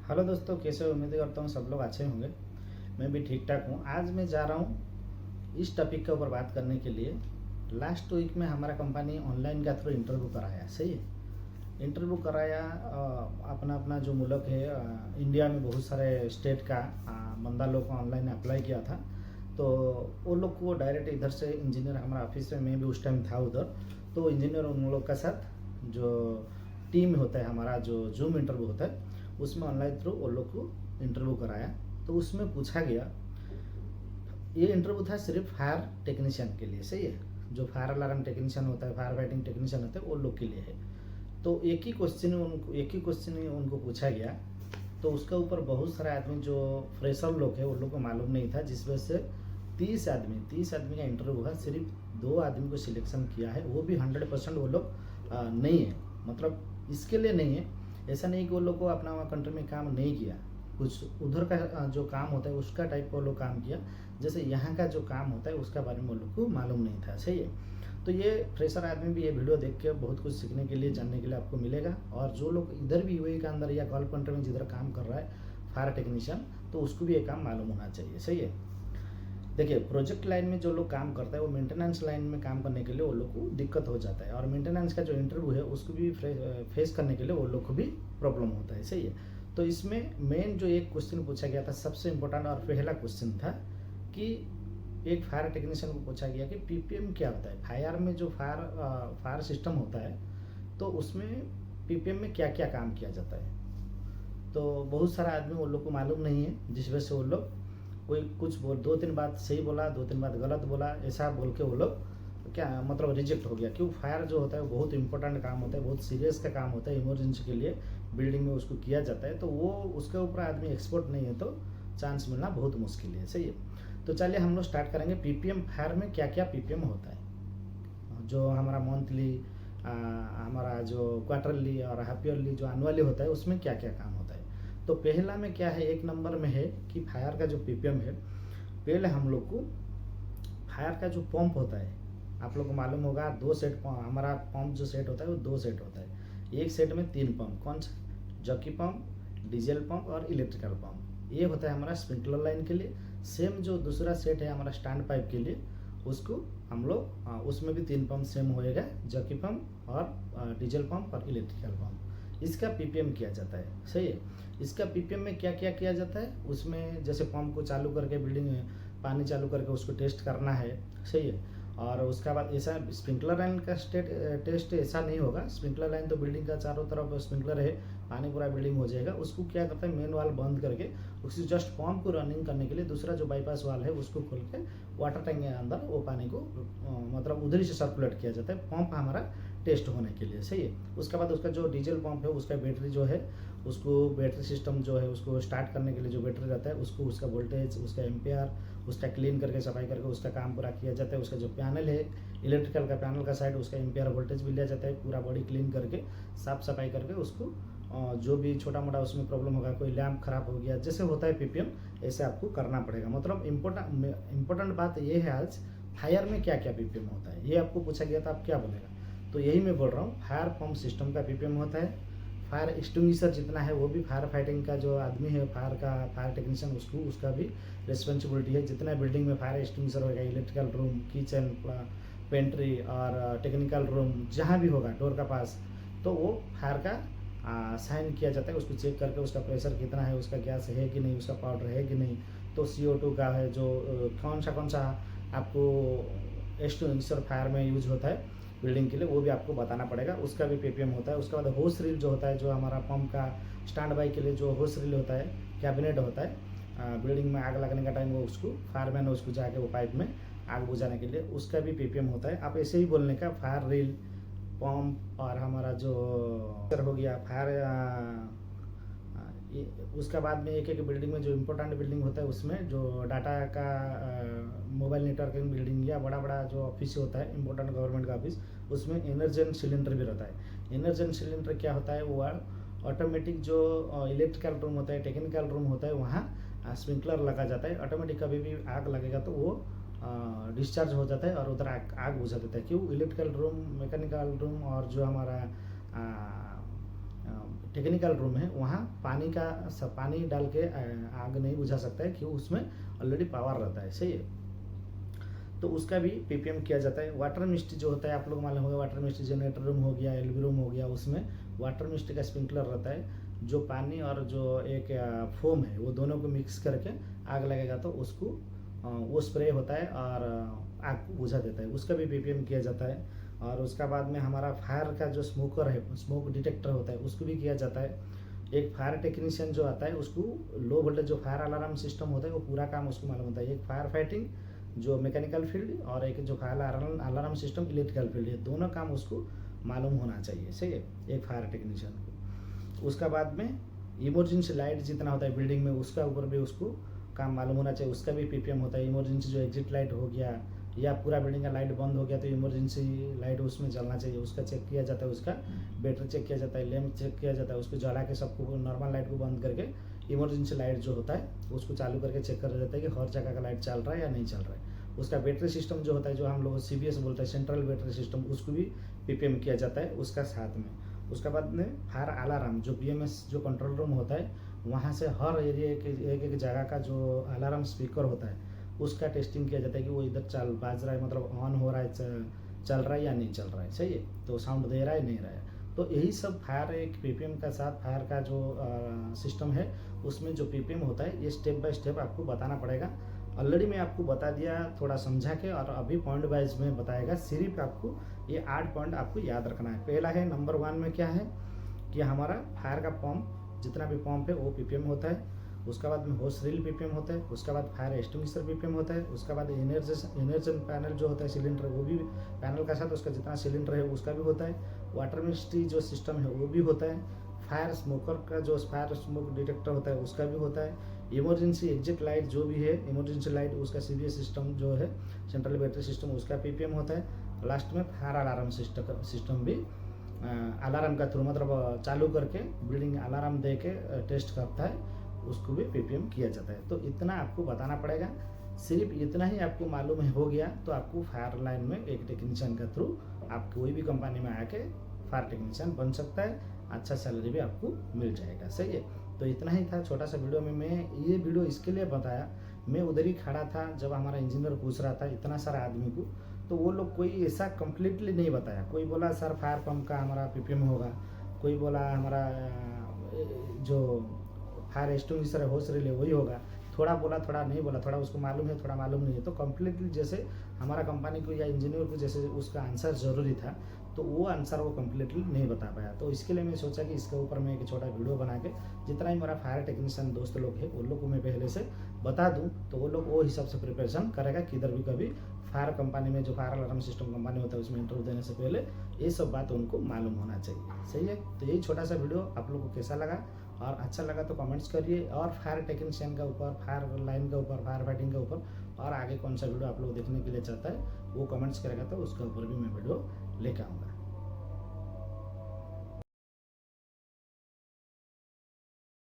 Hello दोस्तों, कैसे हो? उम्मीद करता हूँ सब लोग अच्छे होंगे। मैं भी ठीक ठाक हूँ। आज मैं जा रहा हूँ इस टॉपिक के ऊपर बात करने के लिए। लास्ट वीक में हमारा कंपनी ऑनलाइन का थ्रू इंटरव्यू कराया, सही है। इंटरव्यू कराया, अपना अपना जो मुल्क है, इंडिया में बहुत सारे स्टेट का बंदा लोग ऑनलाइन अप्लाई किया था। तो वो लोग को डायरेक्ट इधर से इंजीनियर हमारा ऑफिस में, मैं भी उस टाइम था उधर, तो इंजीनियर उन लोग का साथ जो टीम होता है हमारा, जो जूम इंटरव्यू होता है, उसमें ऑनलाइन थ्रू वो लोग को इंटरव्यू कराया। तो उसमें पूछा गया, ये इंटरव्यू था सिर्फ फायर टेक्नीशियन के लिए, सही है। जो फायर अलार्म टेक्नीशियन होता है, फायर फाइटिंग टेक्नीशियन होता है, वो लोग के लिए है। तो एक ही क्वेश्चन उनको पूछा गया। तो उसके ऊपर बहुत सारे आदमी जो फ्रेशर लोग हैं, उन लोग को मालूम नहीं था, जिस वजह से 30 आदमी का इंटरव्यू हुआ, सिर्फ 2 आदमी को सिलेक्शन किया है। वो भी 100% वो लोग नहीं है, मतलब इसके लिए नहीं है। ऐसा नहीं कि वो लोग को अपना कंट्री में काम नहीं किया, कुछ उधर का जो काम होता है उसका टाइप का वो लोग काम किया। जैसे यहाँ का जो काम होता है उसका बारे में वो लोग को मालूम नहीं था, सही है। तो ये फ्रेशर आदमी भी ये वीडियो देख के बहुत कुछ सीखने के लिए, जानने के लिए आपको मिलेगा। और जो लोग इधर भी यूएई के अंदर या गल्फ कंट्री में जिधर काम कर रहा है फायर टेक्नीशियन, तो उसको भी ये काम मालूम होना चाहिए, सही है। देखिए, प्रोजेक्ट लाइन में जो लोग काम करता है वो मेंटेनेंस लाइन में काम करने के लिए वो लोग को दिक्कत हो जाता है, और मेंटेनेंस का जो इंटरव्यू है उसको भी फेस करने के लिए वो लोग को भी प्रॉब्लम होता है, सही है। तो इसमें मेन जो एक क्वेश्चन पूछा गया था, सबसे इम्पोर्टेंट और पहला क्वेश्चन था कि एक फायर टेक्नीशियन को पूछा गया कि पीपीएम क्या होता है। फायर में जो फायर सिस्टम होता है, तो उसमें पीपीएम में क्या क्या काम किया जाता है। तो बहुत सारा आदमी वो लोग को मालूम नहीं है, जिस वजह से वो लोग कोई कुछ बोल, 2-3 बात सही बोला, 2-3 बात गलत बोला, ऐसा बोल के वो लोग क्या मतलब रिजेक्ट हो गया। क्यों? फायर जो होता है वो बहुत इंपॉर्टेंट काम होता है, बहुत सीरियस का काम होता है, इमरजेंसी के लिए बिल्डिंग में उसको किया जाता है। तो वो उसके ऊपर आदमी एक्सपर्ट नहीं है तो चांस मिलना बहुत मुश्किल है, सही है। तो चलिए हम लोग स्टार्ट करेंगे। पीपीएम फायर में क्या क्या पीपीएम होता है, जो हमारा मंथली, हमारा जो क्वार्टरली और हाफ ईयरली जो एनुअली होता है, उसमें क्या क्या काम होता है। तो पहला में क्या है, 1 नंबर में है कि फायर का जो पीपीएम है, पहले हम लोग को फायर का जो पंप होता है, आप लोग को मालूम होगा 2 सेट हमारा पंप जो सेट होता है वो 2 सेट होता है। एक सेट में 3 पंप, कौन सा? जॉकी पंप, डीजल पंप और इलेक्ट्रिकल पंप। ये होता है हमारा स्प्रिंकलर लाइन के लिए। सेम जो दूसरा सेट है हमारा स्टैंड पाइप के लिए, उसको हम लोग उसमें भी 3 पंप सेम होएगा, जॉकी पंप और डीजल पंप और इलेक्ट्रिकल पंप। इसका पीपीएम किया जाता है, सही है। इसका पीपीएम में क्या क्या किया जाता है, उसमें जैसे पंप को चालू करके बिल्डिंग में पानी चालू करके उसको टेस्ट करना है, सही है। और उसका बाद ऐसा स्प्रिंकलर लाइन का टेस्ट ऐसा नहीं होगा। स्प्रिंकलर लाइन तो बिल्डिंग का चारों तरफ स्प्रिंकलर है, पानी पूरा बिल्डिंग हो जाएगा। उसको क्या करता है, मेन वाल बंद करके उसकी जस्ट पंप को रनिंग करने के लिए दूसरा जो बाईपास वाल है उसको खोल के वाटर टैंक के अंदर वो पानी को मतलब उधर ही से सर्कुलेट किया जाता है, पंप हमारा टेस्ट होने के लिए, सही है। उसके बाद उसका जो डीजल पंप है उसका बैटरी जो है, उसको बैटरी सिस्टम जो है उसको स्टार्ट करने के लिए जो बैटरी रहता है उसको, उसका वोल्टेज, उसका एम्पेयर, उसका क्लीन करके सफाई करके उसका काम पूरा किया जाता है। उसका जो पैनल है इलेक्ट्रिकल का पैनल का साइड, उसका एम्पेयर वोल्टेज भी लिया जाता है, पूरा बॉडी क्लीन करके साफ सफाई करके उसको जो भी छोटा मोटा उसमें प्रॉब्लम होगा, कोई लैम्प खराब हो गया, जैसे होता है पीपीएम, ऐसे आपको करना पड़ेगा। मतलब इम्पोर्टेंट बात ये है आज फायर में क्या क्या पीपीएम होता है, ये आपको पूछा गया था, आप क्या बोलेगा? तो यही मैं बोल रहा हूँ, फायर पंप सिस्टम का पीपीएम होता है। फायर एक्सटिंग्विशर जितना है वो भी फायर फाइटिंग का जो आदमी है, फायर टेक्नीशियन, उसको उसका भी रिस्पॉन्सिबिलिटी है। जितना बिल्डिंग में फायर एक्सटिंग्विशर होगा, इलेक्ट्रिकल रूम, किचन, पेंट्री और टेक्निकल रूम जहाँ भी होगा डोर का पास, तो वो फायर का साइन किया जाता है। उसको चेक करके उसका प्रेशर कितना है, उसका गैस है कि नहीं, उसका पाउडर है कि नहीं, तो CO2 का है, जो कौन सा आपको एक्सटिंग्विशर फायर में यूज होता है बिल्डिंग के लिए, वो भी आपको बताना पड़ेगा। उसका भी पीपीएम होता है। उसके बाद होस रील जो होता है, जो हमारा पंप का स्टैंड बाई के लिए जो होस रील होता है, कैबिनेट होता है, बिल्डिंग में आग लगने का टाइम वो उसको फायरमैन उसको जाके वो पाइप में आग बुझाने के लिए, उसका भी पीपीएम होता है। आप ऐसे ही बोलने का, फायर रील, पंप और हमारा जो हो गया फायर। उसका बाद में एक एक बिल्डिंग में जो इम्पोर्टेंट बिल्डिंग होता है उसमें जो डाटा का मोबाइल नेटवर्किंग बिल्डिंग या बड़ा बड़ा जो ऑफिस होता है इम्पोर्टेंट गवर्नमेंट का ऑफिस, उसमें एनर्जन सिलेंडर भी रहता है। एनर्जन सिलेंडर क्या होता है, वो ऑटोमेटिक जो इलेक्ट्रिकल रूम होता है, टेक्निकल रूम होता है, वहाँ स्प्रिंकलर लगा जाता है। ऑटोमेटिक कभी भी आग लगेगा तो वो डिस्चार्ज हो जाता है और उधर आग बुझा देता है। क्यों? इलेक्ट्रिकल रूम, मैकेनिकल रूम और जो हमारा टेक्निकल रूम है वहाँ पानी डाल के आग नहीं बुझा सकता है, क्यों, उसमें ऑलरेडी पावर रहता है, सही है। तो उसका भी पीपीएम किया जाता है। वाटर मिस्ट्री जो होता है, आप लोग मालूम होगा, वाटर मिस्ट्री जनरेटर रूम हो गया, एलबी रूम हो गया, उसमें वाटर मिस्ट्री का स्प्रिंकलर रहता है, जो पानी और जो एक फोम है वो दोनों को मिक्स करके आग लगेगा तो उसको वो स्प्रे होता है और आग को बुझा देता है, उसका भी पीपीएम किया जाता है। और उसका बाद में हमारा फायर का जो स्मोकर है, स्मोक डिटेक्टर होता है, उसको भी किया जाता है। एक फायर टेक्नीशियन जो आता है उसको लो वोल्टेज जो फायर अलार्म सिस्टम होता है वो पूरा काम उसको मालूम होता है। एक फायर फाइटिंग जो मैकेनिकल फील्ड और एक जो fire alarm system electrical field, ये दोनों काम उसको मालूम होना चाहिए, सही है, एक फायर टेक्नीशियन को। उसका बाद में इमरजेंसी लाइट जितना होता है बिल्डिंग में, उसका ऊपर भी उसको काम मालूम होना चाहिए, उसका भी पीपीएम होता है। इमरजेंसी जो एग्जिट लाइट हो गया या पूरा बिल्डिंग का लाइट बंद हो गया तो इमरजेंसी लाइट उसमें जलना चाहिए, उसका चेक किया जाता है, उसका बैटरी चेक किया जाता है, लैंप चेक किया जाता है, उसको जला के सबको नॉर्मल लाइट को बंद करके इमरजेंसी लाइट जो होता है उसको चालू करके चेक करा जाता है कि हर जगह का लाइट चल रहा है या नहीं चल रहा है। उसका बैटरी सिस्टम जो होता है, जो हम लोग सीबीएस बोलते हैं, सेंट्रल बैटरी सिस्टम, उसको भी पीपीएम किया जाता है उसका साथ में। उसके बाद में फायर अलार्म जो बीएमएस जो कंट्रोल रूम होता है, वहाँ से हर एरिया एक एक जगह का जो अलार्म स्पीकर होता है उसका टेस्टिंग किया जाता है कि वो इधर बाज रहा है, मतलब ऑन हो रहा है, चल रहा है या नहीं चल रहा है, सही है, तो साउंड दे रहा है नहीं रहा है। तो यही सब फायर एक पीपीएम का साथ फायर का जो सिस्टम है उसमें जो पीपीएम होता है ये स्टेप बाय स्टेप आपको बताना पड़ेगा। ऑलरेडी मैं आपको बता दिया थोड़ा समझा के, और अभी पॉइंट वाइज में बताएगा। सिर्फ आपको ये 8 पॉइंट आपको याद रखना है। पहला है नंबर 1 में क्या है कि हमारा फायर का पंप, जितना भी पंप है वो पीपीएम होता है। उसके बाद में होस रील पीपीएम होता है। उसके बाद फायर एक्सटिंग्विशर पीपीएम होता है। उसके बाद एनर्जन पैनल जो होता है सिलेंडर, वो भी पैनल का साथ उसका जितना सिलेंडर है उसका भी होता है। वाटर मिस्ट्री जो सिस्टम है वो भी होता है। फायर स्मोकर का जो फायर स्मोक डिटेक्टर होता है उसका भी होता है। इमरजेंसी एग्जिट लाइट जो भी है, इमरजेंसी लाइट, उसका सीबीएस सिस्टम जो है, सेंट्रल बैटरी सिस्टम, उसका पीपीएम होता है। लास्ट में फायर अलार्म सिस्टम भी अलार्म का थ्रू, मतलब चालू करके बिल्डिंग अलार्म दे के टेस्ट करता है, उसको भी पीपीएम किया जाता है। तो इतना आपको बताना पड़ेगा। सिर्फ इतना ही आपको मालूम है हो गया तो आपको फायर लाइन में एक टेक्नीशियन का थ्रू आप कोई भी कंपनी में आके फायर टेक्नीशियन बन सकता है, अच्छा सैलरी भी आपको मिल जाएगा, सही है। तो इतना ही था छोटा सा वीडियो में। मैं ये वीडियो इसके लिए बताया, मैं उधर ही खड़ा था जब हमारा इंजीनियर पूछ रहा था इतना सारा आदमी को, तो वो लोग कोई ऐसा कम्प्लीटली नहीं बताया। कोई बोला सर फायर पंप का हमारा पीपीएम होगा, कोई बोला हमारा जो फायर एक्सटिंग्विशर है, होस रिले है, वही होगा। थोड़ा बोला, थोड़ा नहीं बोला, थोड़ा उसको मालूम है, थोड़ा मालूम नहीं है। तो कम्प्लीटली जैसे हमारा कंपनी को या इंजीनियर को जैसे उसका आंसर ज़रूरी था, तो वो आंसर वो कम्प्लीटली नहीं बता पाया। तो इसके लिए मैं सोचा कि इसके ऊपर मैं एक छोटा वीडियो बना के जितना ही मेरा फायर टेक्नीशियन दोस्त लोग है उन लोग को मैं पहले से बता दूं, तो वो लोग वो हिसाब से प्रिपरेशन करेगा। किधर भी कभी फायर कंपनी में जो फायर अलार्म सिस्टम कंपनी होता है उसमें इंटरव्यू देने से पहले ये सब बात उनको मालूम होना चाहिए, सही है। तो यही छोटा सा वीडियो आप लोग को कैसा लगा, और अच्छा लगा तो कमेंट्स करिए। और फायर टेक्नीशियन के ऊपर, फायर लाइन के ऊपर, फायर फाइटिंग के ऊपर और आगे कौन सा वीडियो आप लोग देखने के लिए चाहता है वो कमेंट्स करेगा, तो उसके ऊपर भी मैं वीडियो लेकर आऊँगा।